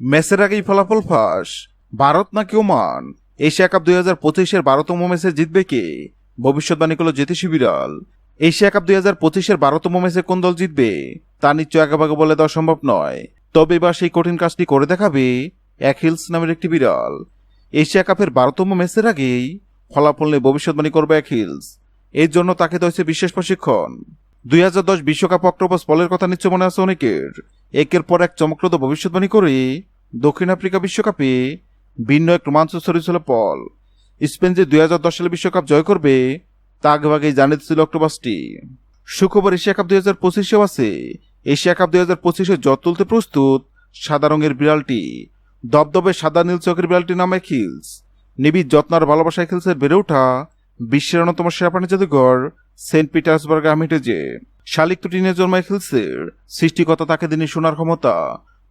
ম্যাচের আগেই ফলাফল ফাঁস। ভারত নাকি ওমান? এশিয়া কাপ 2025-এর 12তম ম্যাচে জিতবে কে? ভবিষ্যৎবাণী করল জ্যোতিষী বিড়াল। এশিয়া কাপ 2025-এর 12তম ম্যাচে কোন দল জিতবে তা নিশ্চয় আগেভাগে বলে দেওয়া সম্ভব নয়। তবে এবার সেই কঠিন কাজটি করে দেখাবে অ্যাকিলস নামের একটি বিড়াল। এশিয়া কাপের 12তম ম্যাচের আগেই ফলাফল নিয়ে ভবিষ্যৎবাণী করবে অ্যাকিলস। এর জন্য তাকে দেওয়া হয়েছে বিশেষ প্রশিক্ষণ। 2010 বিশ্বকাপ অক্টোপাস পলের কথা নিশ্চয় মনে আছে অনেকের। একের পর এক চমকপ্রদ ভবিষ্যৎবাণী করে দক্ষিণ আফ্রিকা বিশ্বকাপে ভিন্ন এক রোমাঞ্চ ছড়িয়েছিল পল। স্পেন যে 2010 সালে বিশ্বকাপ জয় করবে তা আগেভাগেই জানিয়ে দিয়েছিল অক্টোপাসটি। সুখবর এশিয়া কাপ 2025-এও আছে। এশিয়া কাপ 2025-এ জট তুলতে প্রস্তুত সাদা রঙের বিড়ালটি। দবদবে সাদা নীল চোখের বিড়ালটির নাম অ্যাকিলস। নিবিড় যত্ন আর ভালোবাসা অ্যাকিলসের বেড়ে ওঠা বিশ্বের অন্যতম সেরা প্রাণী জাদুঘর সেন্ট পিটার্সবার্গ আর্মিটেজে। শালিক টিনে জন্ম অ্যাকিলসের সৃষ্টিকতা তাকে দিনে শোনার ক্ষমতা,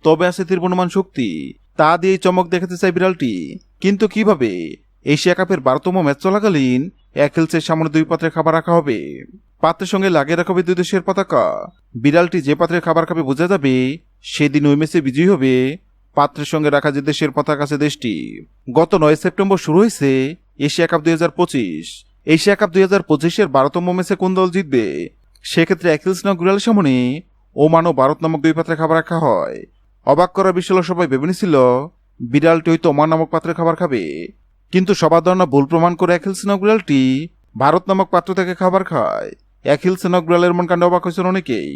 তবে আছে তীব্রমান শক্তি। তা দিয়েই চমক দেখাতে চায় বিড়ালটি। কিন্তু কিভাবে? এশিয়া কাপের 12তম ম্যাচ চলাকালীন অ্যাকিলসের সামনে 2 পাত্রের খাবার রাখা হবে। পাত্রের সঙ্গে লাগিয়ে রাখা হবে 2 দেশের পতাকা। বিড়ালটি যে পাত্রের খাবার খাবে বোঝা যাবে সেদিন ওই ম্যাচে বিজয়ী হবে পাত্রের সঙ্গে রাখা যে দেশের পতাকা আছে দেশটি। গত 9 সেপ্টেম্বর শুরু হয়েছে এশিয়া কাপ 2025। এশিয়া কাপ 2025-এর 12তম ম্যাচে কোন দল জিতবে? সেক্ষেত্রে অ্যাকিলস নামক বিড়ালের সামনে ওমান ও ভারত নামক 2 পাত্রে খাবার রাখা হয়। অবাক করার বিষয় হলো সবাই ভেবে নিছিল বিড়ালটি হয়তো ওমান নামক পাত্রে খাবার খাবে, কিন্তু সবার ধারণা ভুল প্রমাণ করে অ্যাকিলস নামক বিড়ালটি ভারত নামক পাত্র থেকে খাবার খায়। অ্যাকিলস নামক বিড়ালের মন কাণ্ডে অবাক হয়েছেন অনেকেই,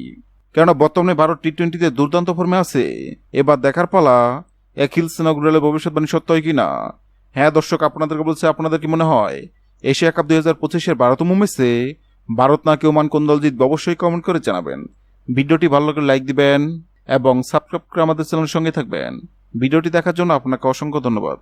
কেননা বর্তমানে ভারত টি-20-তে দুর্দান্ত ফর্মে আছে। এবার দেখার পালা অ্যাকিলস নামক বিড়ালের ভবিষ্যৎবাণী সত্য হয় কিনা। হ্যাঁ দর্শক, আপনাদেরকে বলছে, আপনাদের কি মনে হয় এশিয়া কাপ 2025-এর 12তম ম্যাচে ভারত নাকি ওমান কোন দল জিতবে? অবশ্যই কমেন্ট করে জানাবেন। ভিডিওটি ভালো লাগলে লাইক দিবেন এবং সাবস্ক্রাইব করে আমাদের চ্যানেলের সঙ্গে থাকবেন। ভিডিওটি দেখার জন্য আপনাকে অসংখ্য ধন্যবাদ।